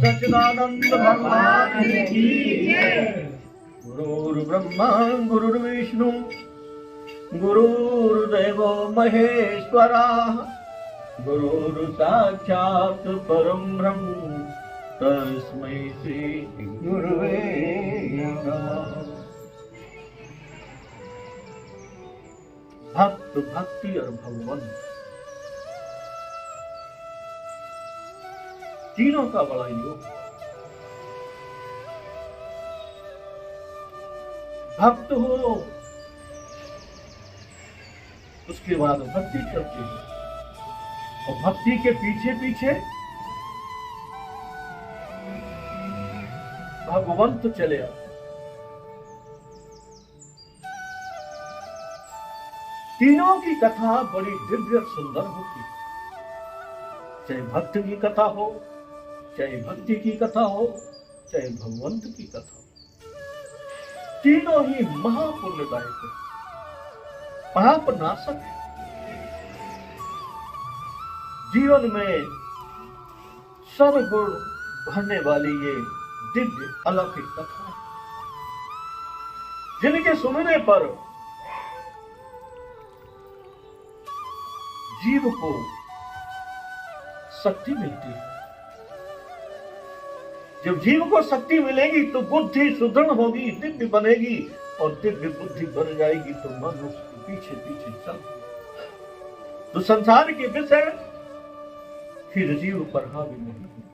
सच्चिदानंद भगवान की जय। गुरुर्ब्रह्मा गुरुर्विष्णु गुरुर्देवो महेश्वरा गुरुर्साक्षात् परं ब्रह्म तस्मै श्री गुरुवे नमः। भक्त, भक्ति और भगवान तीनों का बड़ा योग। भक्त हो उसके बाद भक्ति करते हैं और भक्ति के पीछे पीछे भगवंत चले आते। तीनों की कथा बड़ी दिव्य और सुंदर होती है, चाहे भक्त की कथा हो, चाहे भक्ति की कथा हो, चाहे भगवंत की कथा हो। तीनों ही महापुण्यदायक है, पाप नाशक है। जीवन में सर्वगुण भरने वाली ये दिव्य अलौकिक कथा है, जिनके सुनने पर जीव को शक्ति मिलती है। जब जीव को शक्ति मिलेगी तो बुद्धि सुदृढ़ होगी, दिव्य बनेगी, और दिव्य बुद्धि बन जाएगी तो मन उसके पीछे पीछे चल। तो संसार के विषय फिर जीव पर हावी नहीं होता।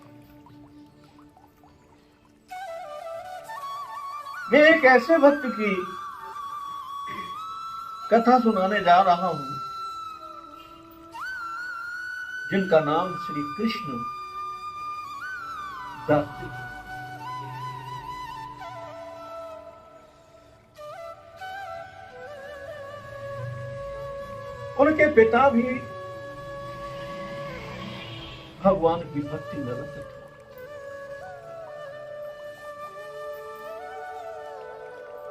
मैं एक ऐसे भक्त की कथा सुनाने जा रहा हूं जिनका नाम श्री कृष्ण दास जी। उनके पिता भी भगवान की भक्ति में रत थे।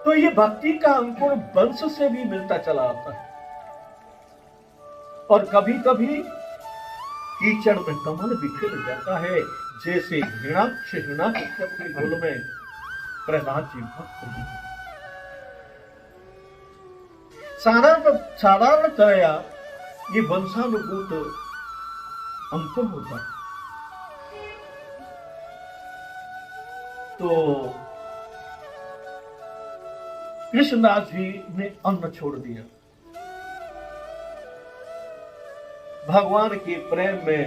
तो ये भक्ति का अंकुर वंश से भी मिलता चला आता है, और कभी कभी कीचड़ में कमल भी खिल जाता है, जैसे हिरणाक्ष अपने गोल में प्रहलाद जी भक्त हैं। साधारणतया ये वंशानुगत अंकुर होता है। तो कृष्णदास जी ने अन्न छोड़ दिया, भगवान के प्रेम में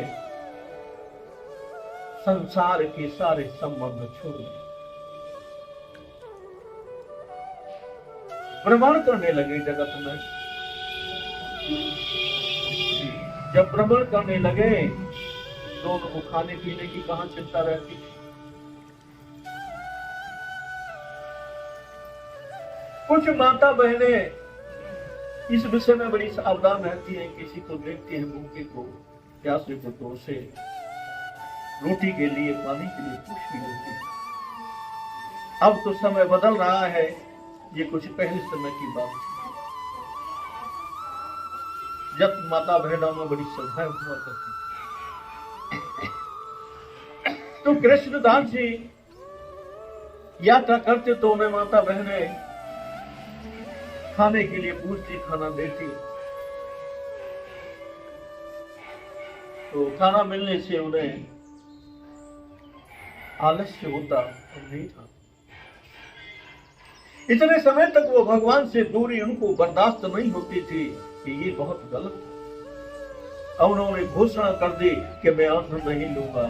संसार के सारे संबंध छोड़ दिए, भ्रमण करने लगे जगत में। जब भ्रमण करने लगे तो उनको खाने पीने की कहां चिंता रहती थी। कुछ माता बहनें इस विषय में बड़ी सावधान रहती है, किसी को देखते हैं भूखे को, प्यासे को, तो उसे रोटी के लिए, पानी के लिए पूछ भी लेती है। अब तो समय बदल रहा है, ये कुछ पहले समय की बात है, जब माता बहनों में बड़ी श्रद्धा हुआ करती। तो कृष्णदास जी यात्रा करते तो उन्हें माता बहनें खाने के लिए पूछती, खाना देती। तो खाना मिलने से उन्हें आलस्य होता नहीं था। इतने समय तक वो भगवान से दूरी उनको बर्दाश्त नहीं होती थी कि ये बहुत गलत है। अब उन्होंने घोषणा कर दी कि मैं अन्न नहीं लूंगा,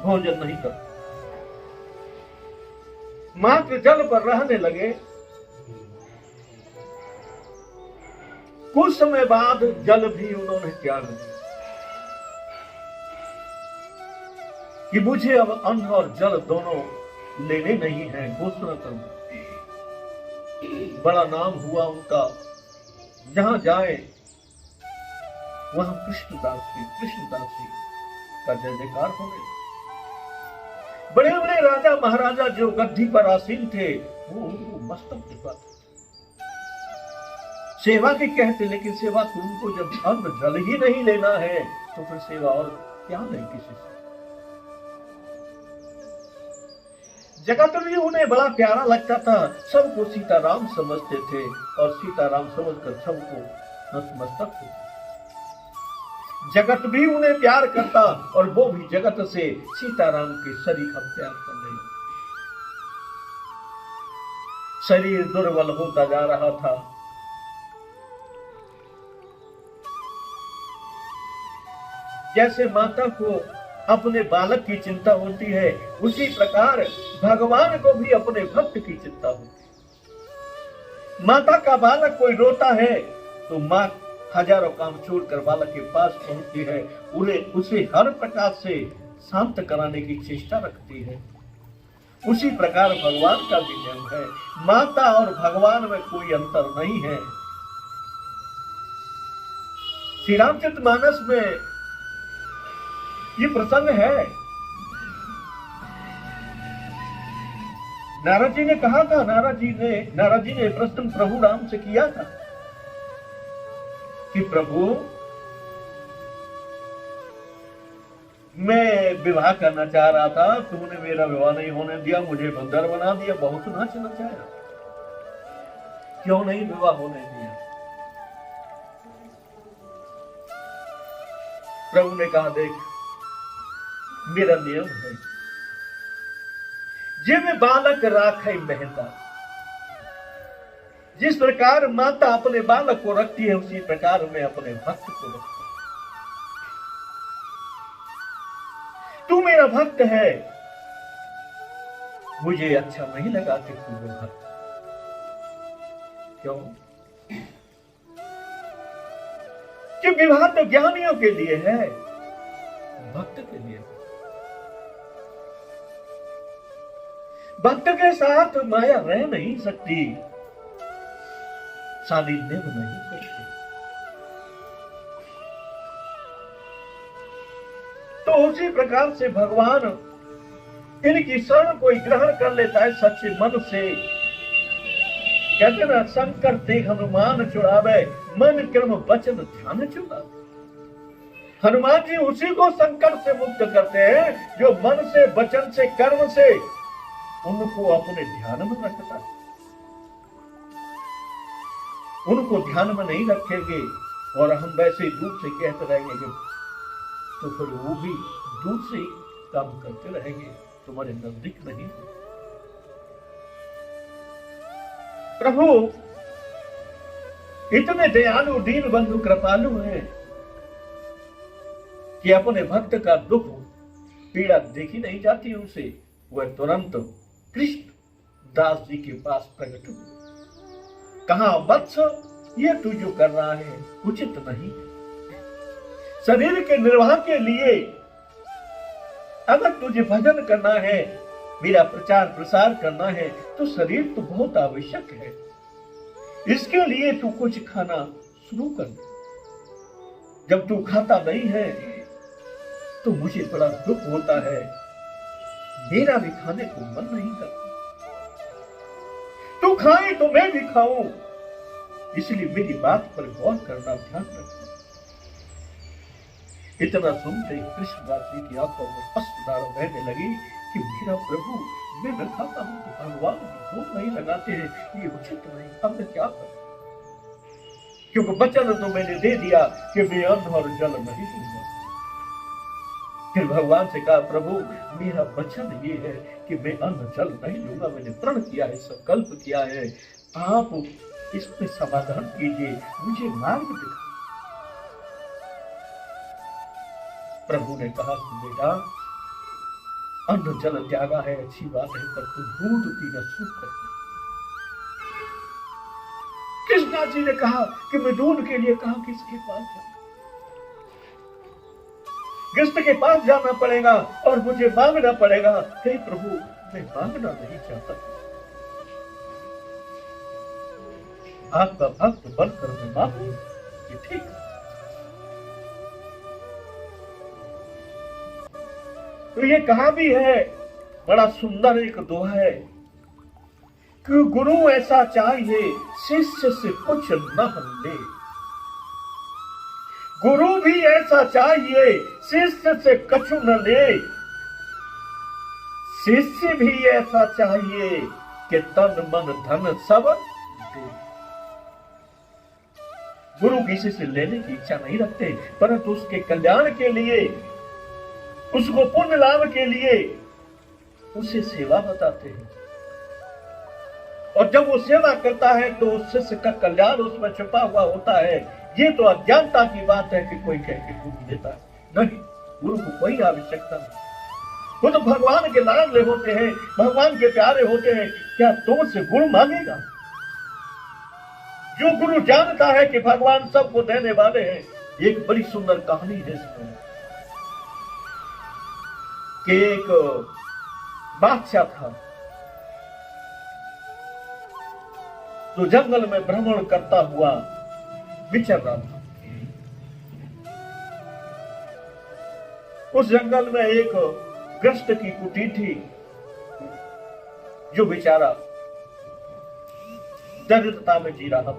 भोजन नहीं करता, मात्र जल पर रहने लगे। कुछ समय बाद जल भी उन्होंने त्याग दिया कि मुझे अब अन्न और जल दोनों लेने नहीं है, घोषणा करूं। बड़ा नाम हुआ उनका, जहां जाए वहां कृष्णदास जी का जय जयकार हो गया। बड़े बड़े राजा महाराजा जो गद्दी पर आसीन थे वो उनको मस्तक दिखाते, सेवा भी कहते, लेकिन सेवा तुमको जब अन्न जल ही नहीं लेना है तो फिर सेवा और प्यार नहीं किसी से। जगत भी उन्हें बड़ा प्यारा लगता था, सबको सीताराम समझते थे और सीताराम समझकर सबको नतमस्तक होते। जगत भी उन्हें प्यार करता और वो भी जगत से सीताराम के सरीखा प्यार कर रहे। शरीर दुर्बल होता जा रहा था। जैसे माता को अपने बालक की चिंता होती है, उसी प्रकार भगवान को भी अपने भक्त की चिंता होती है। माता का बालक कोई रोता है तो माँ हजारों काम छोड़कर बालक के पास पहुंचती है, उसे हर प्रकार से शांत कराने की चेष्टा रखती है। उसी प्रकार भगवान का भी नियम है। माता और भगवान में कोई अंतर नहीं है। श्री रामचरितमानस में ये प्रसंग है। नारद जी ने कहा था, नारद जी ने प्रश्न प्रभु राम से किया था कि प्रभु मैं विवाह करना चाह रहा था, तुमने मेरा विवाह नहीं होने दिया, मुझे बंदर बना दिया, बहुत नाच नचाया, क्यों नहीं विवाह होने दिया? प्रभु ने कहा, देख मेरा नियम है, जिम बालक राखे मेहता, जिस प्रकार माता अपने बालक को रखती है उसी प्रकार मैं अपने भक्त को रखता हूं। तू मेरा भक्त है, मुझे अच्छा नहीं लगा कि तू मेरा भक्त। क्यों? कि विवाह तो ज्ञानियों के लिए है, भक्त के लिए। भक्त के साथ माया रह नहीं सकती, शादी निभ नहीं सकती। तो उसी प्रकार से भगवान इनकी शरण कोई ग्रहण कर लेता है सच्चे मन से। कहते ना, शंकर ते हनुमान चुरावे, मन कर्म वचन ध्यान चुरावे। हनुमान जी उसी को संकट से मुक्त करते हैं जो मन से, वचन से, कर्म से उनको अपने ध्यान में रखता है। उनको ध्यान में नहीं रखेंगे और हम वैसे दूर से कहते रहेंगे तो फिर वो भी दूर से काम करते रहेंगे, तुम्हारे नजदीक नहीं। प्रभु इतने दयालु, दीन बंधु, कृपालु हैं कि अपने भक्त का दुख, पीड़ा देखी नहीं जाती उनसे, वह तुरंत कृष्ण दास जी के पास प्रकट हुए। कहा, वत्स ये तू जो कर रहा है उचित नहीं। शरीर के निर्वाह के लिए अगर तुझे भजन करना है, मेरा प्रचार प्रसार करना है, तो शरीर तो बहुत आवश्यक है। इसके लिए तू कुछ खाना शुरू कर। जब तू खाता नहीं है तो मुझे बड़ा दुख होता है, मेरा भी खाने को मन नहीं करता। तू खाए तो मैं भी खाऊं, इसलिए मेरी बात पर गौर करना, ध्यान रखना। इतना सुनते कृष्णदास जी की आंखों में अश्रुधार बहने लगी कि मेरा प्रभु, मैं न खाता हूं तो भगवान भूख नहीं लगाते हैं, ये उचित नहीं, अब मैं क्या करूं? क्योंकि वचन तो मैंने दे दिया कि मैं अन्न और जल नहीं दूंगा। फिर भगवान से कहा, प्रभु मेरा वचन ये है कि मैं अन्न जल नहीं लूंगा, मैंने प्रण किया है, संकल्प किया है, आप इसमें समाधान कीजिए, मुझे मार्ग दिखाइए। प्रभु ने कहा, बेटा अन्न जल त्यागा है अच्छी बात है, पर तुम दूध पीना शुरू कर। कृष्णा जी ने कहा कि मैं दूध के लिए कहा किसके पास जाऊं? गृहस्थ के पास जाना पड़ेगा और मुझे मांगना पड़ेगा। हे प्रभु, मैं मांगना नहीं चाहता, आपका भक्त बनकर मैं मांगू, ये ठीक है। तो ये कहा भी है, बड़ा सुंदर एक दोहा है कि गुरु ऐसा चाहिए शिष्य से कुछ न ले। गुरु भी ऐसा चाहिए, शिष्य से कछु न ले। शिष्य भी ऐसा चाहिए कि तन मन धन सब दे। गुरु किसी से लेने की इच्छा नहीं रखते, परंतु उसके कल्याण के लिए, उसको पुण्य लाभ के लिए उसे सेवा बताते हैं। और जब वो सेवा करता है तो उस शिष्य का कल्याण उसमें छुपा हुआ होता है। ये तो अज्ञानता की बात है कि कोई कह के गुरु देता है। नहीं, गुरु को कोई आवश्यकता नहीं। वो तो भगवान के लाडले होते हैं, भगवान के प्यारे होते हैं। क्या तुमसे गुरु मांगेगा? जो गुरु जानता है कि भगवान सबको देने वाले हैं। एक बड़ी सुंदर कहानी है इसमें कि एक बादशाह था जो जंगल में भ्रमण करता हुआ विचर रहा था। उस जंगल में एक ग्रस्त की कुटी थी, जो बेचारा दरिद्रता में जी रहा था।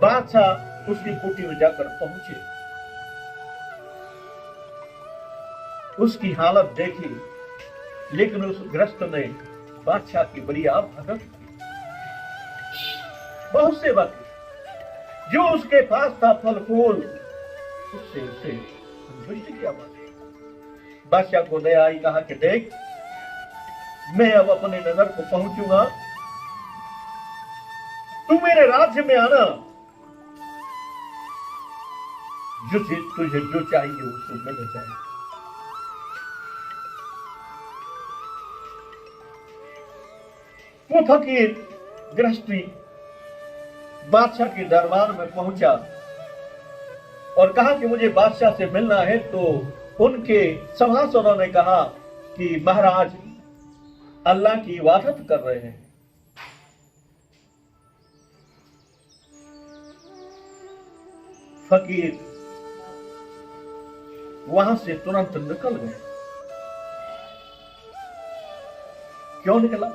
बादशाह उसकी कुटी में जाकर पहुंचे, उसकी हालत देखी, लेकिन उस ग्रस्त ने बादशाह की बड़ी आप भगत बहुत सेवा की। जो उसके पास था फल फूल, उससे उसे संतुष्ट किया। बादशाह को दया आई, कहा कि देख, मैं अब अपने नगर को पहुंचूंगा, तू मेरे राज्य में आना, तुझे जो चाहिए उसको मिल जाए। वो फकीर गृहस्थी बादशाह के दरबार में पहुंचा और कहा कि मुझे बादशाह से मिलना है। तो उनके सभासदों ने कहा कि महाराज अल्लाह की इबादत कर रहे हैं। फकीर वहां से तुरंत निकल गए। क्यों निकला?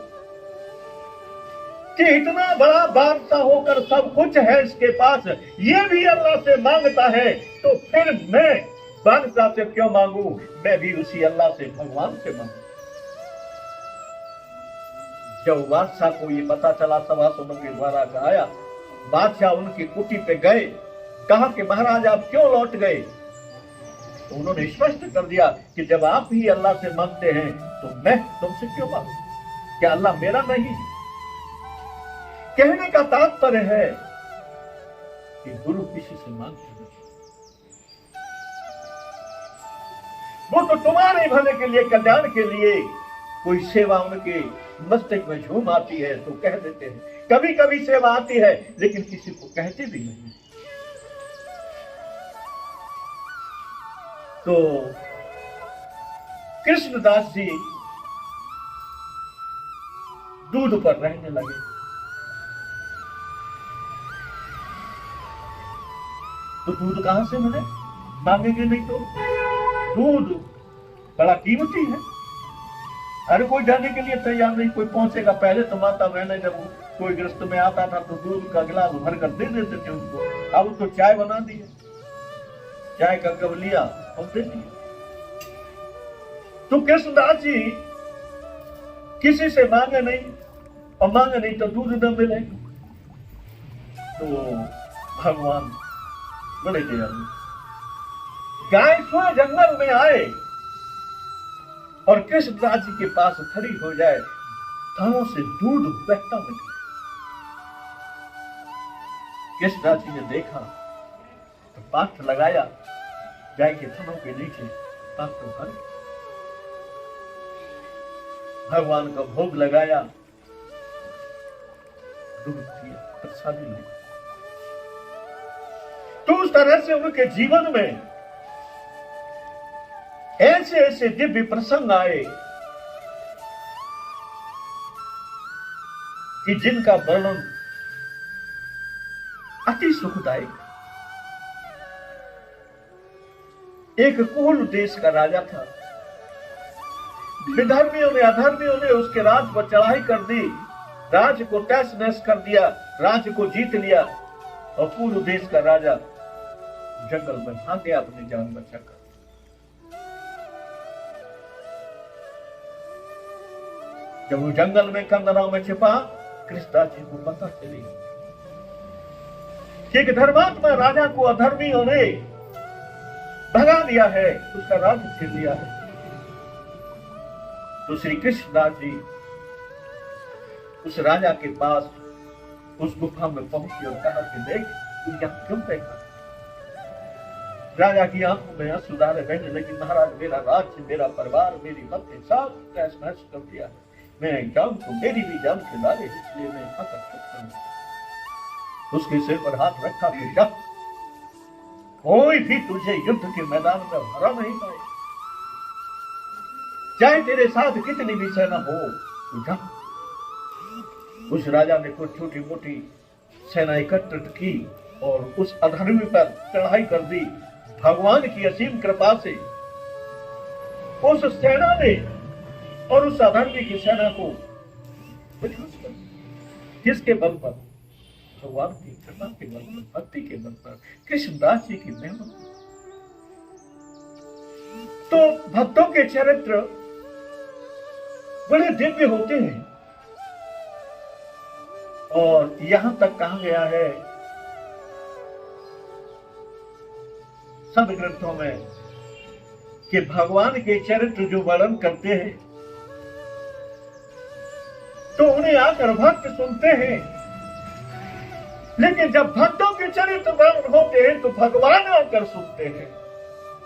कि इतना बड़ा बादशाह होकर सब कुछ है इसके पास, ये भी अल्लाह से मांगता है, तो फिर मैं बादशाह से क्यों मांगू? मैं भी उसी अल्लाह से, भगवान से मांगू। जब बादशाह को ये पता चला, सभासदों के द्वारा कहा, बादशाह उनकी कुटी पे गए, कहा कि महाराज आप क्यों लौट गए? तो उन्होंने स्पष्ट कर दिया कि जब आप ही अल्लाह से मांगते हैं तो मैं तुमसे क्यों मांगू? क्या अल्लाह मेरा नहीं? कहने का तात्पर्य है कि गुरु किसी से मांगते नहीं, वो तो तुम्हारे भले के लिए, कल्याण के लिए कोई सेवा उनके मस्तिष्क में झूम आती है तो कह देते हैं। कभी कभी सेवा आती है लेकिन किसी को कहते भी नहीं। तो कृष्णदास जी दूध पर रहने लगे। तो दूध कहां से मिले? मांगेंगे नहीं तो। दूध बड़ा कीमती है, हर कोई जाने के लिए तैयार नहीं, कोई पहुंचेगा। पहले तो माता बहने जब कोई ग्रस्त में आता था तो दूध का गिलास भर कर दे देते थे उनको। अब तो चाय बना दी है, चाय का कप लिया और दे दिया। तो कृष्णदास जी किसी से मांगे नहीं, और मांगे नहीं तो दूध न मिले। तो भगवान बड़े दयालु, गाय स्वयं जंगल में आए और कृष्णदास जी के पास खड़ी हो जाए, थनों से दूध बहता निकला। कृष्णदास जी ने देखा तो पात्र लगाया, गाय के थनों के नीचे पात्र भर, भगवान का भोग लगाया, दूध दिया, प्रसादी ली। तो उस तरह से उनके जीवन में ऐसे ऐसे दिव्य प्रसंग आए कि जिनका वर्णन अति सुखदायक। एक कुल देश का राजा था, विधर्मियों ने, अधर्मियों ने उसके राज पर चढ़ाई कर दी, राज्य को तहस नहस कर दिया, राज्य को जीत लिया। और पूर्व देश का राजा जंगल में भाग गया अपनी जान बचाकर। जब वो जंगल में कंदराओं में छिपा, कृष्णदास जी को पता चली कि एक धर्मात्मा राजा को अधर्मियों ने भगा दिया है, उसका राज्य छीन लिया है। तो श्री कृष्णदास जी उस राजा के पास उस गुफा में पहुंची और कहा कि देख, तू यहां क्यों बैठा? राजा की आंखों में आंसुधारे बहने लगी। महाराज, मेरा राज्य, मेरा परिवार, मेरी मत सब तहस नहस कर दिया है। मैं जान तो मेरी भी जान के लाले, इसलिए मैं यहाँ तक चुप हूं। उसके सिर पर हाथ रखा कि जा, कोई भी तुझे युद्ध के मैदान में हरा नहीं पाए, चाहे तेरे साथ कितनी भी सेना हो, तू जा। उस राजा ने कुछ छोटी मोटी सेना एकत्रित की और उस अधर्मी पर चढ़ाई कर दी। भगवान की असीम कृपा से उस सेना ने और उस अधर्मी की सेना को किसके बल पर? भगवान की कृपा के बल पर, भक्ति के बल पर, कृष्णदास जी की मेहनत। तो भक्तों के चरित्र बड़े दिव्य होते हैं। और यहां तक कहा गया है सब ग्रंथों में कि भगवान के चरित्र जो वर्णन करते हैं तो उन्हें आकर भक्त सुनते हैं, लेकिन जब भक्तों के चरित्र वर्णन होते हैं तो भगवान आकर सुनते हैं।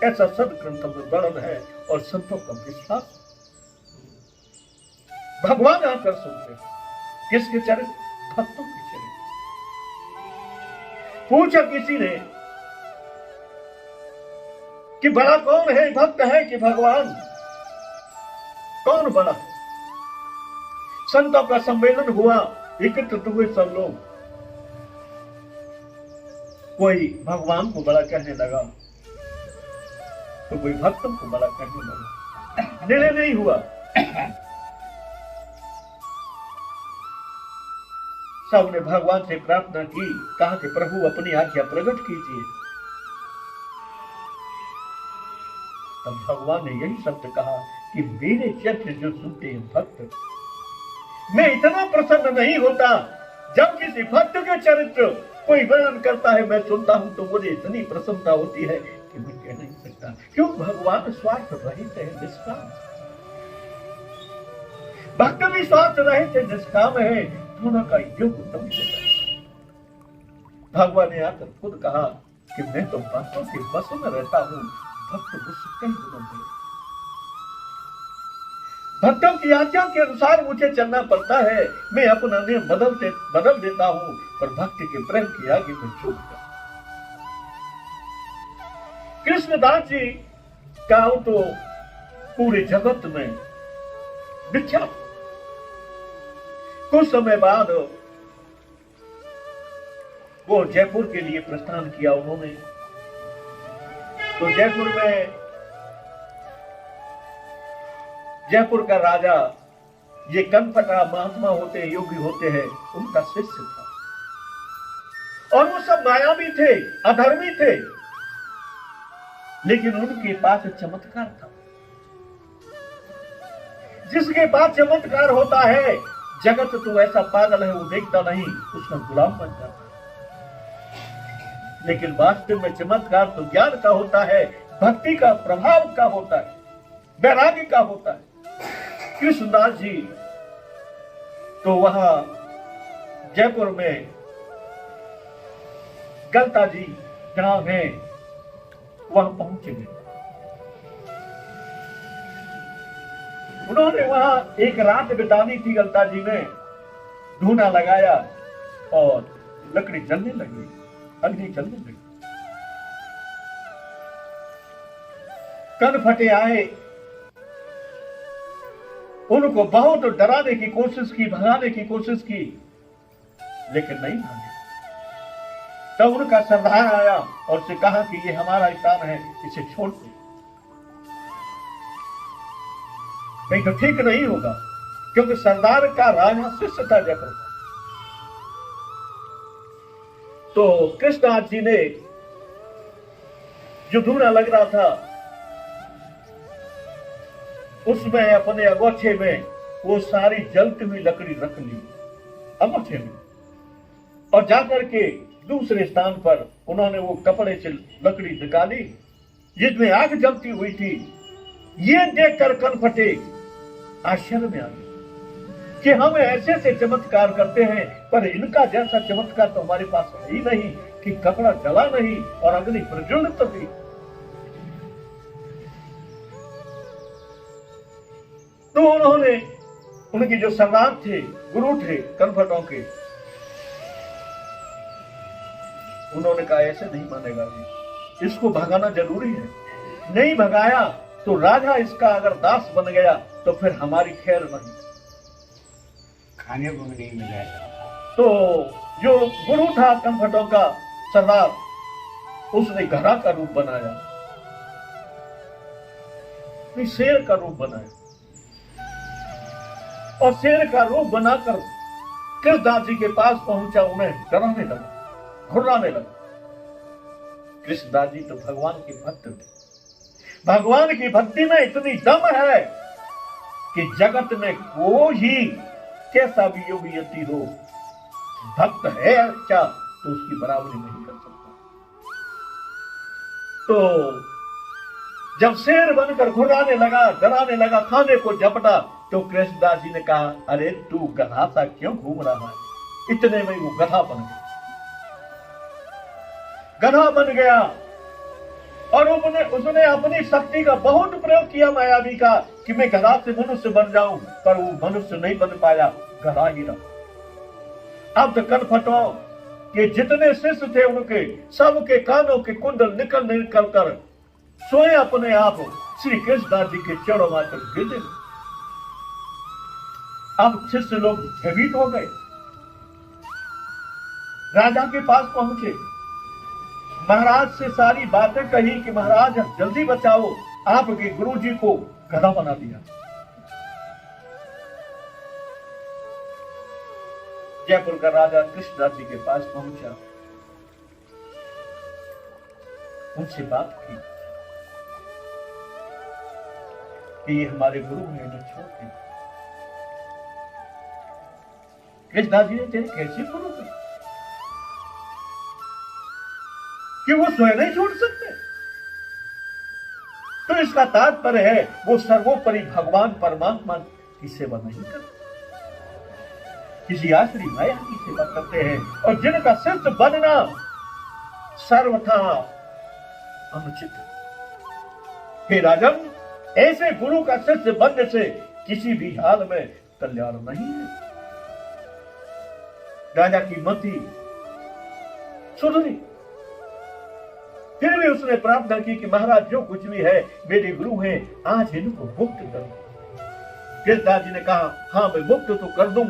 ऐसा सब ग्रंथों में वर्णन है और संतों का विश्वास। भगवान आकर सुनते हैं। किसके चरित्र? भक्तों के चरित्र। पूछा किसी ने कि बड़ा कौन है, भक्त है कि भगवान? कौन बड़ा है? संतों का सम्मेलन हुआ, एकत्रित हुए सब लोग। कोई भगवान को बड़ा कहने लगा तो कोई भक्तों को बड़ा कहने लगा। निर्णय नहीं हुआ। सबने भगवान से प्रार्थना की, कहा कि प्रभु अपनी आज्ञा प्रकट कीजिए। तब भगवान ने यही शब्द कहा कि मेरे चरित्र जो सुनते हैं भक्त, मैं इतना प्रसन्न नहीं होता जब किसी भक्त के चरित्र कोई वर्णन करता है, मैं सुनता हूं तो मुझे इतनी प्रसन्नता होती है कि मैं कह नहीं सकता। क्यों? भगवान स्वार्थ रहित है, निष्काम। भक्त भी स्वार्थ रहित है, निष्काम है। दोनों का योग उत्तम होता है। भगवान ने आकर खुद कहा कि मैं तो भक्तों के बस में रहता हूं, भक्त मुझसे कहीं गुना बड़े। भक्तों की आज्ञा के अनुसार मुझे चलना पड़ता है। मैं अपना नियम बदल देता हूं, पर भक्ति के प्रेम की आगे में चूक गया। कृष्णदास जी का तो पूरे जगत में विख्यात। कुछ समय बाद वो जयपुर के लिए प्रस्थान किया उन्होंने। तो जयपुर का राजा, ये कनपटा महात्मा होते हैं, योगी होते हैं, उनका शिष्य था। और वो सब मायावी थे, अधर्मी थे, लेकिन उनके पास चमत्कार था। जिसके पास चमत्कार होता है, जगत तो ऐसा पागल है, वो देखता नहीं, उसका गुलाम बन जाता है। लेकिन वास्तव में चमत्कार तो ज्ञान का होता है, भक्ति का, प्रभाव का होता है, वैराग्य का होता है। कृष्णदास जी तो वहां जयपुर में गलता जी गांव है, वहां पहुंचे गए। उन्होंने वहां एक रात बितानी थी। गलता जी ने धूना लगाया और लकड़ी जलने लगी, अग्नि जलने लगी। कनफटे आए, उनको बहुत डराने की कोशिश की, भगाने की कोशिश की, लेकिन नहीं भागे। तब उनका सरदार आया और से कहा कि ये हमारा स्थान है, इसे छोड़ दो, नहीं तो ठीक नहीं होगा। क्योंकि सरदार का राजा शिष्य था जयपुर का। तो कृष्णदास जी ने जो धूना लग रहा था उसमें अपने अगोछे में वो सारी जलती हुई लकड़ी रख ली अगोछे में, और जाकर के दूसरे स्थान पर उन्होंने वो कपड़े से लकड़ी निकाली जिसमें आग जलती हुई थी। ये देखकर कनपटे आश्चर्य में आ गए कि हम ऐसे से चमत्कार करते हैं, पर इनका जैसा चमत्कार तो हमारे पास है ही नहीं कि कपड़ा जला नहीं और अग्नि प्रज्वलित हुई। तो उन्होंने उनके जो सरदार थे, गुरु थे कनपटों के, उन्होंने कहा ऐसे नहीं मानेगा जी, इसको भगाना जरूरी है। नहीं भगाया तो राजा इसका अगर दास बन गया तो फिर हमारी खैर नहीं, खाने को भी नहीं मिलेगा। तो जो गुरु था कनपटों का सरदार, उसने घड़ा का रूप बनाया, शेर का रूप बनाया, और शेर का रूप बनाकर कृष्णदास जी के पास पहुंचा, उन्हें डराने लगा, घुर्राने लगा। कृष्णदास जी तो भगवान के भक्त थे, भगवान की भक्ति में इतनी दम है कि जगत में कोई कैसा भी योगी यति हो, भक्त है अच्छा तो उसकी बराबरी नहीं कर सकता। तो जब शेर बनकर घुराने लगा, डराने लगा, खाने को झपटा, तो कृष्णदास जी ने कहा अरे तू गधा सा क्यों घूम रहा है। इतने में वो गधा बन गया, गधा बन गया, और उसने अपनी शक्ति का बहुत प्रयोग किया मायावी का कि मैं गधा से मनुष्य बन जाऊं, पर वो मनुष्य नहीं बन पाया, गधा ही रहा। अब तो कनपटों के जितने शिष्य थे उनके सबके कानों के कुंडल निकल कर स्वयं अपने आप श्री कृष्णदास जी के चरणों में गिर गए। अब शिष्य लोग भयभीत हो गए, राजा के पास पहुंचे, महाराज से सारी बातें कही कि महाराज जल्दी बचाओ, आपके गुरुजी को गधा बना दिया। जयपुर का राजा कृष्णदास जी के पास पहुंचा, उनसे बात की कि ये हमारे गुरु हैं, इन्हें छोड़ दिया। कृष्णदास जी ने तेरे कैसे गुरु थे कि वो स्वयं नहीं छोड़ सकते। तो इसका तात्पर्य है वो सर्वोपरि भगवान परमात्मा की सेवा नहीं करते, किसी आश्री माया की सेवा करते हैं, और जिनका शिष्य बनना सर्वथा अनुचित है। हे राजन, ऐसे गुरु का शिष्य बनने से किसी भी हाल में कल्याण नहीं है। राजा की मति सुधरी, फिर भी उसने प्रार्थना की कि महाराज जो कुछ भी है मेरे गुरु हैं, आज इनको मुक्त करो। कृष्णदास जी ने कहा हाँ मैं मुक्त तो कर दूं,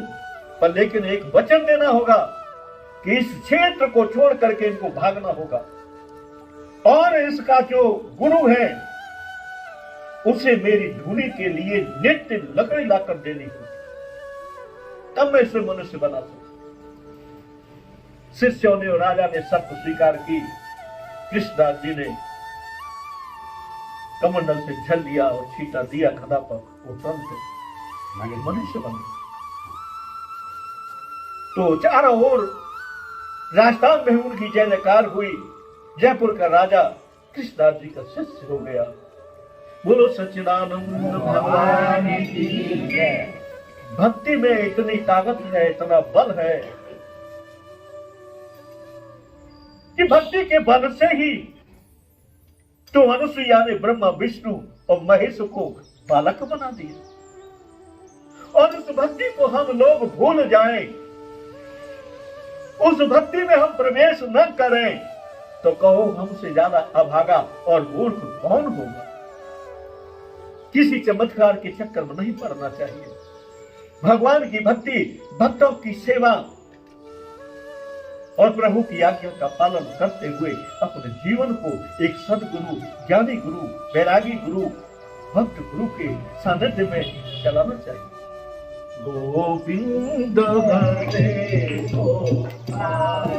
पर लेकिन एक वचन देना होगा कि इस क्षेत्र को छोड़ करके इनको भागना होगा, और इसका जो गुरु है उसे मेरी धूनी के लिए नित्य लकड़ी लाकर देनी होगी, तब मैं इसे मनुष्य बना सकूं। शिष्यों ने और राजा ने शर्त स्वीकार की। कृष्णदास जी ने कमंडल से जल लिया और छींटा दिया गधा पर, वो तुरंत मनुष्य बन गया। तो चारों ओर राजस्थान में उनकी जय जयकार हुई। जयपुर का राजा कृष्णदास जी का शिष्य हो गया। बोलो सच्चिदानंद भगवान की जय। भक्ति में इतनी ताकत है, इतना बल है कि भक्ति के बल से ही तो अनुसुईया ने ब्रह्मा विष्णु और महेश को बालक बना दिया। और उस भक्ति को हम लोग भूल जाएं, उस भक्ति में हम प्रवेश न करें, तो कहो हमसे ज्यादा अभागा और मूर्ख कौन होगा। किसी चमत्कार के चक्कर में नहीं पड़ना चाहिए। भगवान की भक्ति, भक्तों की सेवा और प्रभु की आज्ञा का पालन करते हुए अपने जीवन को एक सदगुरु, ज्ञानी गुरु, वैरागी गुरु, भक्त गुरु के सानिध्य में चलाना चाहिए। गोविंद हरे गोपाल।